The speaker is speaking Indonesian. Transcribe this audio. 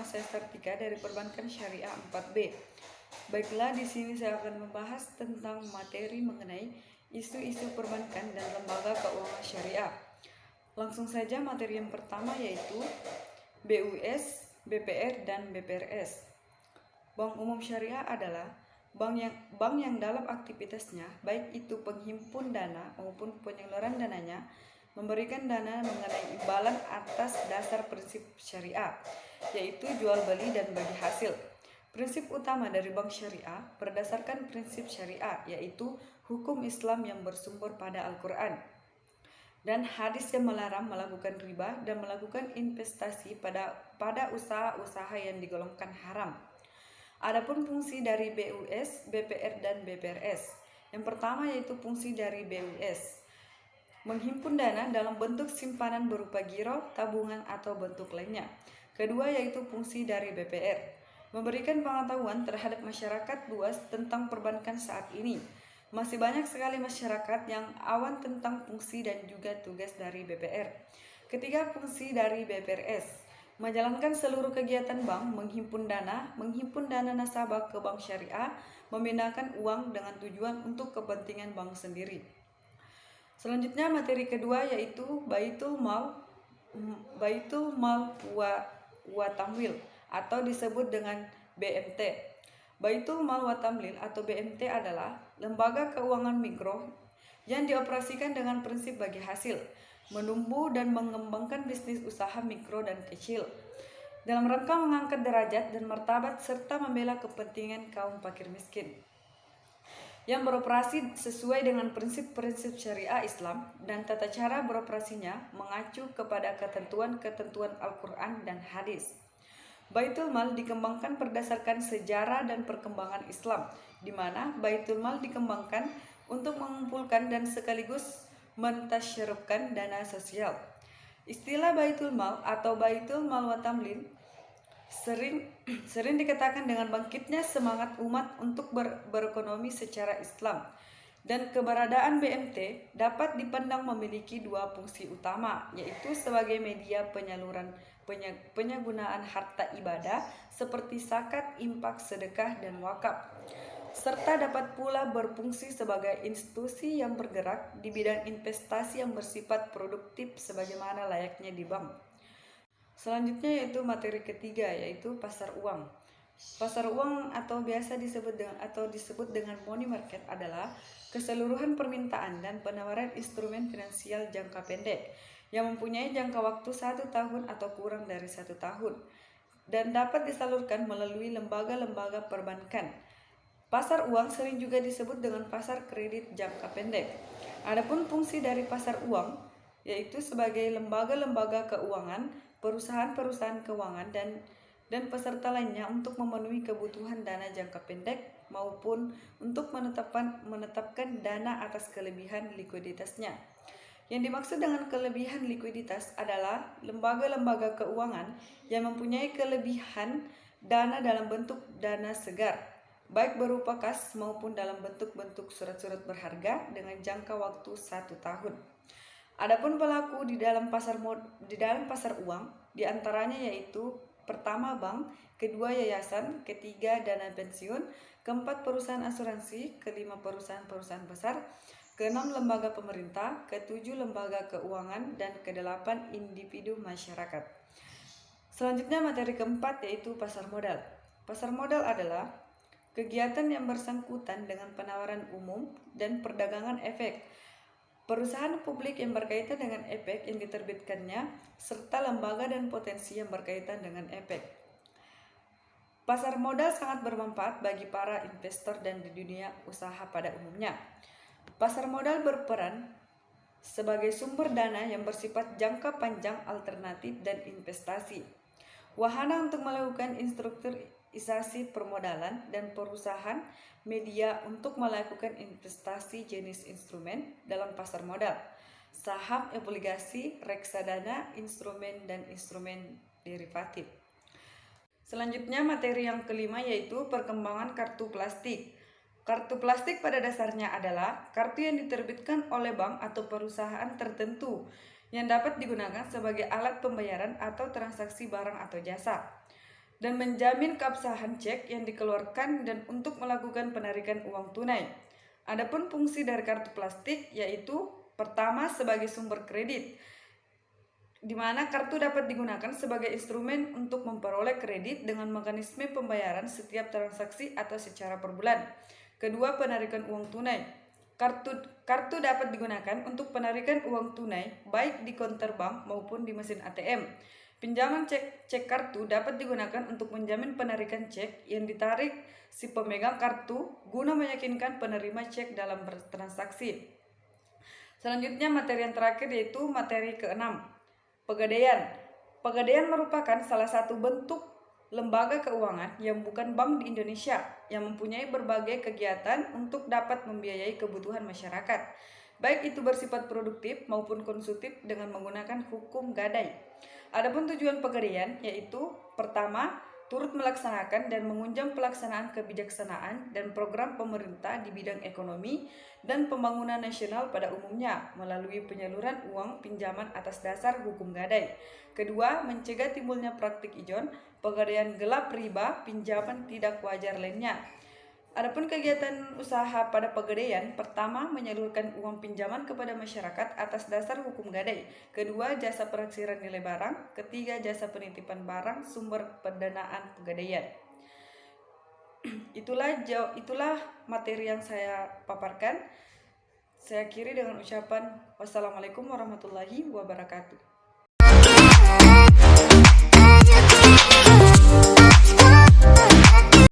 semester 3 dari Perbankan Syariah 4B. Baiklah, di sini saya akan membahas tentang materi mengenai isu-isu perbankan dan lembaga keuangan syariah. Langsung saja materi yang pertama yaitu BUS, BPR, dan BPRS. Bank Umum Syariah adalah bank yang dalam aktivitasnya, baik itu penghimpun dana maupun penyaluran dananya, memberikan dana mengenai imbalan atas dasar prinsip syariah, yaitu jual beli dan bagi hasil. Prinsip utama dari bank syariah berdasarkan prinsip syariah, yaitu hukum Islam yang bersumber pada Al-Quran dan hadis yang melarang melakukan riba dan melakukan investasi pada usaha-usaha yang digolongkan haram. Adapun fungsi dari BUS, BPR, dan BPRS. Yang pertama yaitu fungsi dari BUS, menghimpun dana dalam bentuk simpanan berupa giro, tabungan, atau bentuk lainnya. Kedua yaitu fungsi dari BPR, memberikan pengetahuan terhadap masyarakat luas tentang perbankan saat ini. Masih banyak sekali masyarakat yang awan tentang fungsi dan juga tugas dari BPR. Ketiga, fungsi dari BPRS, menjalankan seluruh kegiatan bank, menghimpun dana nasabah ke bank syariah, memindahkan uang dengan tujuan untuk kepentingan bank sendiri. Selanjutnya materi kedua yaitu Baitul Mal wa Tamwil atau disebut dengan BMT. Baitul Mal wa Tamwil atau BMT adalah lembaga keuangan mikro yang dioperasikan dengan prinsip bagi hasil, menumbuh dan mengembangkan bisnis usaha mikro dan kecil dalam rangka mengangkat derajat dan martabat serta membela kepentingan kaum fakir miskin, yang beroperasi sesuai dengan prinsip-prinsip syariah Islam dan tata cara beroperasinya mengacu kepada ketentuan-ketentuan Al-Quran dan hadis. Baitul Mal dikembangkan berdasarkan sejarah dan perkembangan Islam, di mana Baitul Mal dikembangkan untuk mengumpulkan dan sekaligus mentasyarufkan dana sosial. Istilah Baitul Mal atau Baitul Mal wa Tamlin sering dikatakan dengan bangkitnya semangat umat untuk berekonomi secara Islam, dan keberadaan BMT dapat dipandang memiliki dua fungsi utama, yaitu sebagai media penyalahgunaan harta ibadah seperti zakat, infak, sedekah, dan wakaf, serta dapat pula berfungsi sebagai institusi yang bergerak di bidang investasi yang bersifat produktif sebagaimana layaknya di bank. Selanjutnya yaitu materi ketiga yaitu pasar uang. Pasar uang atau biasa disebut dengan money market adalah keseluruhan permintaan dan penawaran instrumen finansial jangka pendek yang mempunyai jangka waktu 1 tahun atau kurang dari 1 tahun dan dapat disalurkan melalui lembaga-lembaga perbankan. Pasar uang sering juga disebut dengan pasar kredit jangka pendek. Adapun fungsi dari pasar uang yaitu sebagai lembaga-lembaga keuangan, perusahaan-perusahaan keuangan dan peserta lainnya untuk memenuhi kebutuhan dana jangka pendek maupun untuk menetapkan dana atas kelebihan likuiditasnya. Yang dimaksud dengan kelebihan likuiditas adalah lembaga-lembaga keuangan yang mempunyai kelebihan dana dalam bentuk dana segar, baik berupa kas maupun dalam bentuk-bentuk surat-surat berharga dengan jangka waktu 1 tahun. Adapun pelaku di dalam pasar uang diantaranya yaitu pertama bank, kedua yayasan, ketiga dana pensiun, keempat perusahaan asuransi, kelima perusahaan-perusahaan besar, keenam lembaga pemerintah, ketujuh lembaga keuangan, dan kedelapan individu masyarakat. Selanjutnya materi keempat yaitu pasar modal. Pasar modal adalah kegiatan yang bersangkutan dengan penawaran umum dan perdagangan efek, perusahaan publik yang berkaitan dengan efek yang diterbitkannya, serta lembaga dan potensi yang berkaitan dengan efek. Pasar modal sangat bermanfaat bagi para investor dan di dunia usaha pada umumnya. Pasar modal berperan sebagai sumber dana yang bersifat jangka panjang, alternatif, dan investasi. Wahana untuk melakukan strukturisasi permodalan dan perusahaan media untuk melakukan investasi jenis instrumen dalam pasar modal, saham, obligasi, reksadana, instrumen, dan instrumen derivatif. Selanjutnya materi yang kelima yaitu perkembangan kartu plastik. Kartu plastik pada dasarnya adalah kartu yang diterbitkan oleh bank atau perusahaan tertentu yang dapat digunakan sebagai alat pembayaran atau transaksi barang atau jasa. dan menjamin keabsahan cek yang dikeluarkan dan untuk melakukan penarikan uang tunai. Adapun fungsi dari kartu plastik yaitu pertama sebagai sumber kredit, di mana kartu dapat digunakan sebagai instrumen untuk memperoleh kredit dengan mekanisme pembayaran setiap transaksi atau secara per bulan. Kedua, penarikan uang tunai. Kartu dapat digunakan untuk penarikan uang tunai baik di konter bank maupun di mesin ATM. Pinjaman cek kartu dapat digunakan untuk menjamin penarikan cek yang ditarik si pemegang kartu guna meyakinkan penerima cek dalam bertransaksi. Selanjutnya materi yang terakhir yaitu materi keenam, pegadaian. Pegadaian merupakan salah satu bentuk lembaga keuangan yang bukan bank di Indonesia yang mempunyai berbagai kegiatan untuk dapat membiayai kebutuhan masyarakat, baik itu bersifat produktif maupun konsumtif dengan menggunakan hukum gadai. Adapun tujuan pegadaian yaitu pertama, turut melaksanakan dan mengunjang pelaksanaan kebijaksanaan dan program pemerintah di bidang ekonomi dan pembangunan nasional pada umumnya melalui penyaluran uang pinjaman atas dasar hukum gadai. Kedua, mencegah timbulnya praktik ijon, pegadaian gelap riba, pinjaman tidak wajar lainnya. Adapun kegiatan usaha pada pegadaian, pertama menyalurkan uang pinjaman kepada masyarakat atas dasar hukum gadai. Kedua, jasa penaksiran nilai barang. Ketiga, jasa penitipan barang sumber pendanaan pegadaian. Itulah materi yang saya paparkan. Saya akhiri dengan ucapan wassalamualaikum warahmatullahi wabarakatuh.